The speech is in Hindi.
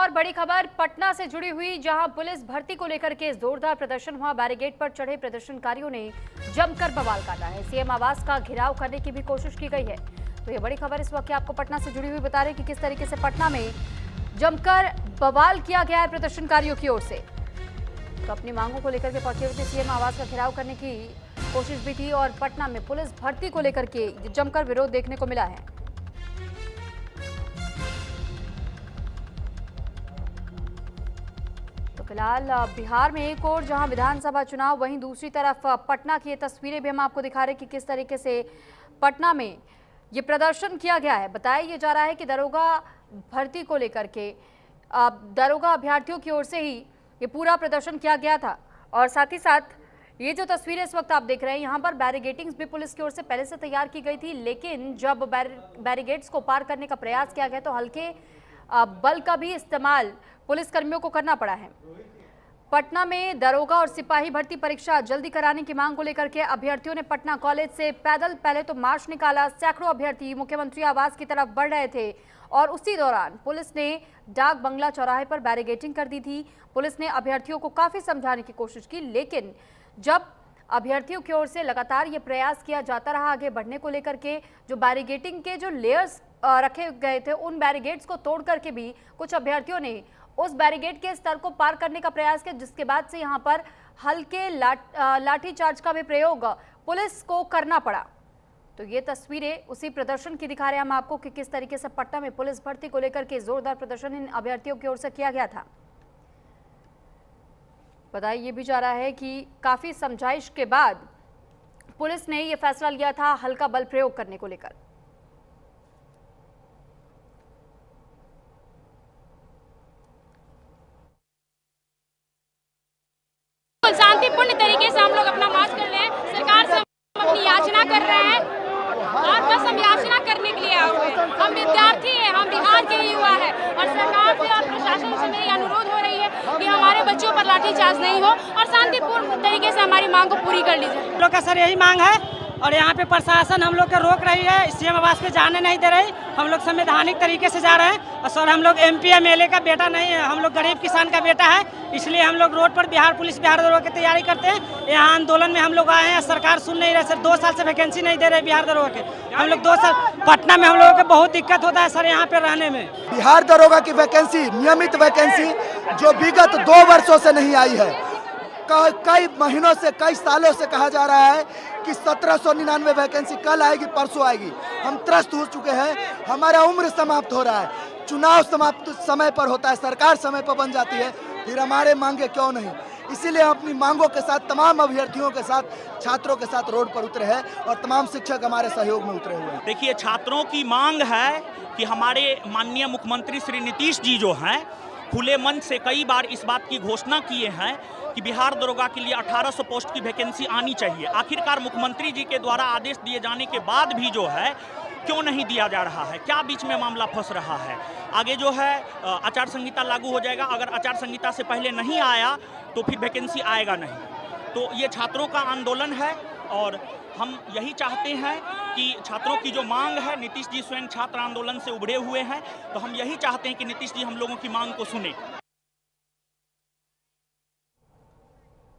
और बड़ी खबर पटना से जुड़ी हुई, जहां पुलिस भर्ती को लेकर के जोरदार प्रदर्शन हुआ। बैरिकेड पर चढ़े प्रदर्शनकारियों ने जमकर बवाल काटा है। सीएम आवास का घेराव करने की भी कोशिश की गई है। तो ये बड़ी खबर इस वक्त आपको पटना से जुड़ी हुई बता रहे कि किस तरीके से पटना में जमकर बवाल किया गया है प्रदर्शनकारियों की ओर से। तो अपनी मांगों को लेकर के पहुंचे हुए थे, सीएम आवास का घेराव करने की कोशिश भी थी और पटना में पुलिस भर्ती को लेकर के जमकर विरोध देखने को मिला है। फिलहाल बिहार में एक और जहां विधानसभा चुनाव, वहीं दूसरी तरफ पटना की ये तस्वीरें भी हम आपको दिखा रहे हैं कि किस तरीके से पटना में ये प्रदर्शन किया गया है। बताया ये जा रहा है कि दरोगा भर्ती को लेकर के दरोगा अभ्यर्थियों की ओर से ही ये पूरा प्रदर्शन किया गया था। और साथ ही साथ ये जो तस्वीरें इस वक्त आप देख रहे हैं, यहाँ पर बैरिगेटिंग्स भी पुलिस की ओर से पहले से तैयार की गई थी, लेकिन जब बैरिगेड्स को पार करने का प्रयास किया गया तो हल्के बल का भी इस्तेमाल पुलिस कर्मियों को करना पड़ा है। पटना में दरोगा और सिपाही भर्ती परीक्षा जल्दी कराने की मांग को लेकर के अभ्यर्थियों ने पटना कॉलेज से पैदल पहले तो मार्च निकाला। सैकड़ों अभ्यर्थी मुख्यमंत्री आवास की तरफ बढ़ रहे थे और उसी दौरान पुलिस ने डाक बंगला चौराहे पर बैरिगेटिंग कर दी थी। पुलिस ने अभ्यर्थियों को काफी समझाने की कोशिश की, लेकिन जब अभ्यर्थियों की ओर से लगातार ये प्रयास किया जाता रहा आगे बढ़ने को लेकर के, जो बैरिगेटिंग के जो लेयर्स रखे गए थे उन बैरिगेड्स को तोड़ करके भी कुछ अभ्यर्थियों ने उस बैरिगेड के स्तर को पार करने का प्रयास किया, जिसके बाद से यहां पर हल्के लाठीचार्ज का भी प्रयोग पुलिस को करना पड़ा। तो ये तस्वीरें उसी प्रदर्शन की दिखा रहे हैं हम आपको कि किस तरीके से पटना में पुलिस भर्ती को लेकर के जोरदार प्रदर्शन इन अभ्यर्थियों की ओर से किया गया था। बताया ये भी जा रहा है कि काफी समझाइश के बाद पुलिस ने यह फैसला लिया था हल्का बल प्रयोग करने को लेकर। शांतिपूर्ण तरीके से हम लोग अपना मार्च कर रहे हैं। सरकार से हम अपनी याचना कर रहे हैं और बस हम याचना करने के लिए आए हुए हैं। हम विद्यार्थी हैं, हम बिहार के युवा हैं और सरकार से और प्रशासन से मेरी अनुरोध हो रही है कि हमारे बच्चों पर लाठीचार्ज नहीं हो और शांतिपूर्ण तरीके से हमारी मांग को पूरी कर लीजिए। हम लोग का सर यही मांग है और यहाँ पे प्रशासन हम लोग को रोक रही है, सीएम आवास पे जाने नहीं दे रही। हम लोग संवैधानिक तरीके से जा रहे हैं और सर हम लोग एमपी एमएलए का बेटा नहीं है, हम लोग गरीब किसान का बेटा है, इसलिए हम लोग रोड पर बिहार पुलिस बिहार दरोगा की तैयारी करते हैं। यहाँ आंदोलन में हम लोग आए हैं, सरकार सुन नहीं रहे। सर 2 साल से वैकेंसी नहीं दे रहे बिहार दरोगा के। हम लोग 2 साल पटना में हम लोगों को बहुत दिक्कत होता है सर यहाँ पे रहने में। बिहार दरोगा की वैकेंसी, नियमित वैकेंसी जो विगत 2 वर्षों से नहीं आई है, कई महीनों से कई सालों से कहा जा रहा है कि 1799 वैकेंसी कल आएगी परसों आएगी। हम त्रस्त हो चुके हैं, हमारा उम्र समाप्त हो रहा है। चुनाव समाप्त समय पर होता है, सरकार समय पर बन जाती है, फिर हमारे मांगे क्यों नहीं। इसीलिए हम अपनी मांगों के साथ तमाम अभ्यर्थियों के साथ, छात्रों के साथ रोड पर उतरे हैं और तमाम शिक्षक हमारे सहयोग में उतरे हुए हैं। देखिए, छात्रों की मांग है कि हमारे माननीय मुख्यमंत्री श्री नीतीश जी जो हैं, खुले मन से कई बार इस बात की घोषणा किए हैं कि बिहार दरोगा के लिए 1800 पोस्ट की वैकेंसी आनी चाहिए। आखिरकार मुख्यमंत्री जी के द्वारा आदेश दिए जाने के बाद भी जो है क्यों नहीं दिया जा रहा है? क्या बीच में मामला फंस रहा है? आगे जो है आचार संहिता लागू हो जाएगा, अगर आचार संहिता से पहले नहीं आया तो फिर वैकेंसी आएगा नहीं। तो ये छात्रों का आंदोलन है और हम यही चाहते हैं कि छात्रों की जो मांग है, नीतीश जी स्वयं छात्र आंदोलन से उभरे हुए हैं, तो हम यही चाहते हैं कि नीतीश जी हम लोगों की मांग को सुने।